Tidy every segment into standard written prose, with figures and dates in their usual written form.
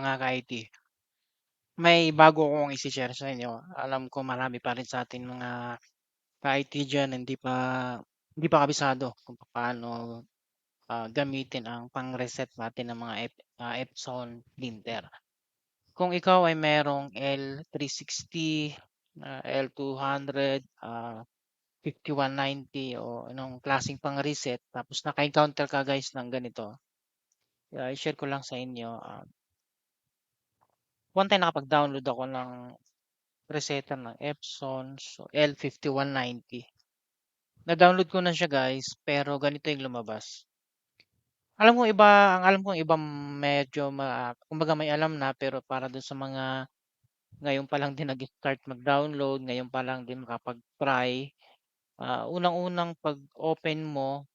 mga ka-IT. May bago akong isi-share sa inyo. Alam ko marami pa rin sa atin mga ka-IT diyan hindi pa kabisado kung paano gamitin ang pang-reset natin ng mga Epson printer. Kung ikaw ay merong L360, L200, 5190 o anong klaseng pang-reset tapos naka-encounter ka guys ng ganito. I-share ko lang sa inyo. One time nakapag-download ako ng reseta ng Epson L5190. Na-download ko na siya guys, pero ganito yung lumabas. Alam ko iba medyo kumbaga may alam na pero para dun sa mga ngayon pa lang din nag-start mag-download, ngayon pa lang din makapag-try, unang-unang pag-open mo,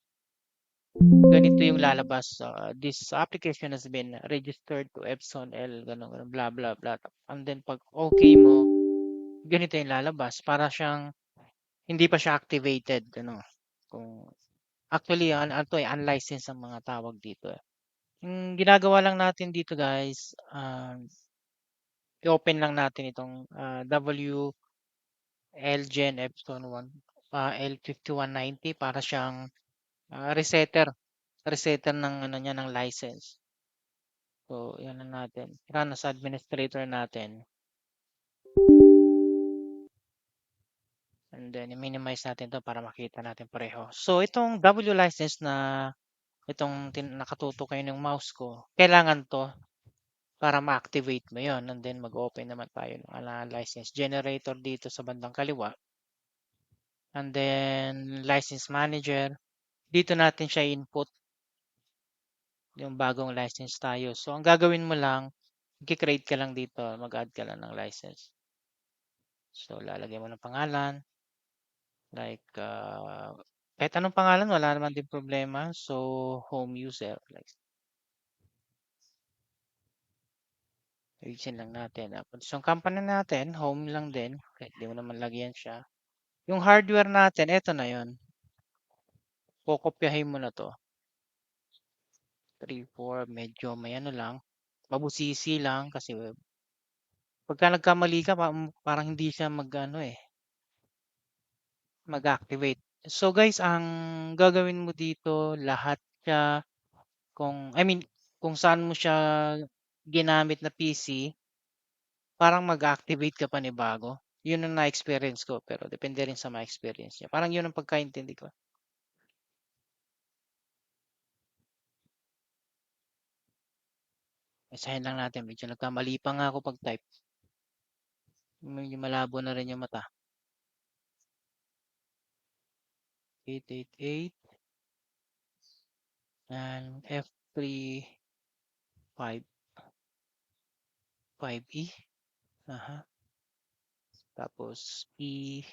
ganito yung lalabas. This application has been registered to Epson L, ganun, ganun, blah, blah, blah. And then pag okay mo, ganito yung lalabas. Para siyang hindi pa siya activated, ano. Kung actually ano to, unlicensed ang mga tawag dito. Yung ginagawa lang natin dito, guys, i-open lang natin itong WLGen Epson 1 L5190 para siyang resetter ng ano niya ng license. So, yan na natin. Run as administrator natin. And then, i-minimize natin to para makita natin pareho. So, itong W license na nakatutok kayo ng mouse ko, kailangan to para ma-activate mo yon. And then, mag-open naman tayo ng license generator dito sa bandang kaliwa. And then, license manager. Dito natin siya input yung bagong license tayo. So, ang gagawin mo lang, i-create ka lang dito, mag-add ka lang ng license. So, lalagay mo ng pangalan. Like, kahit anong pangalan, wala naman din problema. So, home user. Like, ayusin lang natin. Tapos, yung company natin, home lang din. Kahit di mo naman lagyan siya. Yung hardware natin, eto na yon. Kokopyahin mo na to. 3, 4, medyo may ano lang. Mabusisi lang kasi pagka nagkamali ka, parang hindi siya mag-activate. So guys, ang gagawin mo dito, lahat siya, kung saan mo siya ginamit na PC, parang mag-activate ka pa ni bago. Yun ang na-experience ko, pero depende rin sa ma-experience niya. Parang yun ang pagkaintindi ko. Isahin lang natin, medyo nagkamali pa nga ako pag-type. Medyo malabo na rin yung mata. 888 and F3 5 5E. Aha. Tapos E290.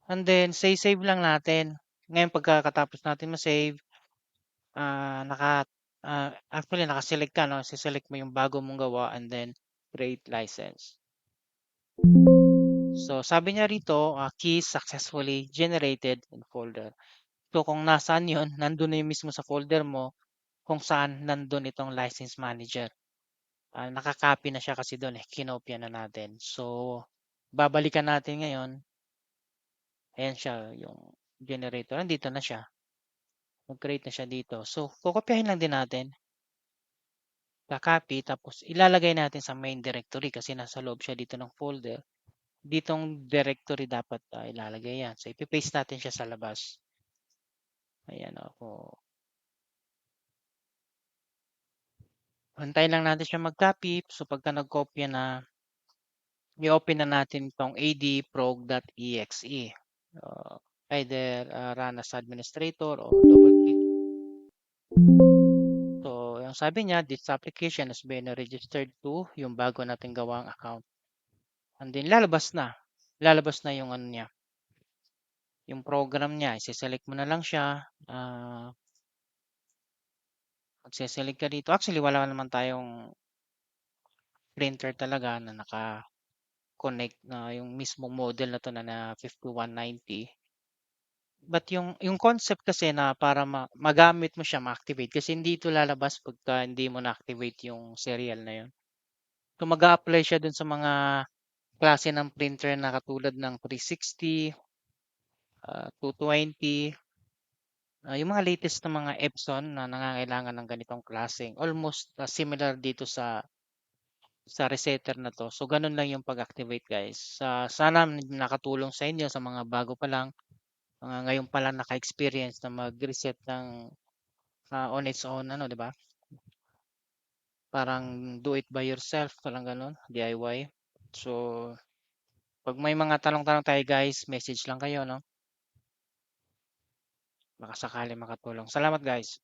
And then save lang natin. Ngayon pagkatapos natin ma-save, ah naka actually naka-select ka, no? Si-select mo yung bago mong gawa and then create license. So sabi niya rito, keys successfully generated in folder. So kung nasaan yun, nandun na yung mismo sa folder mo kung saan nandun itong license manager. Nakakopy na siya kasi doon kinopya na natin. So babalikan natin ngayon. Ayan siya, yung generator. Nandito na siya. Mag-create na siya dito. So kokopyahin lang din natin. Kakopy tapos ilalagay natin sa main directory kasi nasa loob siya dito ng folder. Ditong directory dapat ilalagay yan. So ipipaste natin siya sa labas. Ayan ako. Antayin lang natin siya mag-copy. So pagka nag-copy na, i-open na natin itong adprog.exe. Either run as administrator o double click. So, yung sabi niya, this application has been registered to yung bago natin gawang account. And then lalabas na. Lalabas na yung ano niya. Yung program niya. Isi-select mo na lang siya. Magse-select ka dito. Actually, wala naman tayong printer talaga na naka-connect na yung mismong model na to na 5190. But yung concept kasi na para magamit mo siya, ma-activate kasi hindi ito lalabas pagka hindi mo na-activate yung serial na yun. So mag-a-apply siya dun sa mga klase ng printer na katulad ng 360, 220, yung mga latest na mga Epson na nangangailangan ng ganitong klaseng almost similar dito sa resetter na to. So ganun lang yung pag-activate guys. Sana nakatulong sa inyo sa mga bago pa lang, mga ngayon pa lang naka-experience na mag-reset ng on its own, ano, 'di ba? Parang do it by yourself, parang ganun, DIY. So, pag may mga tanong-tanong tayo guys, message lang kayo, no? Baka sakali makatulong. Salamat guys.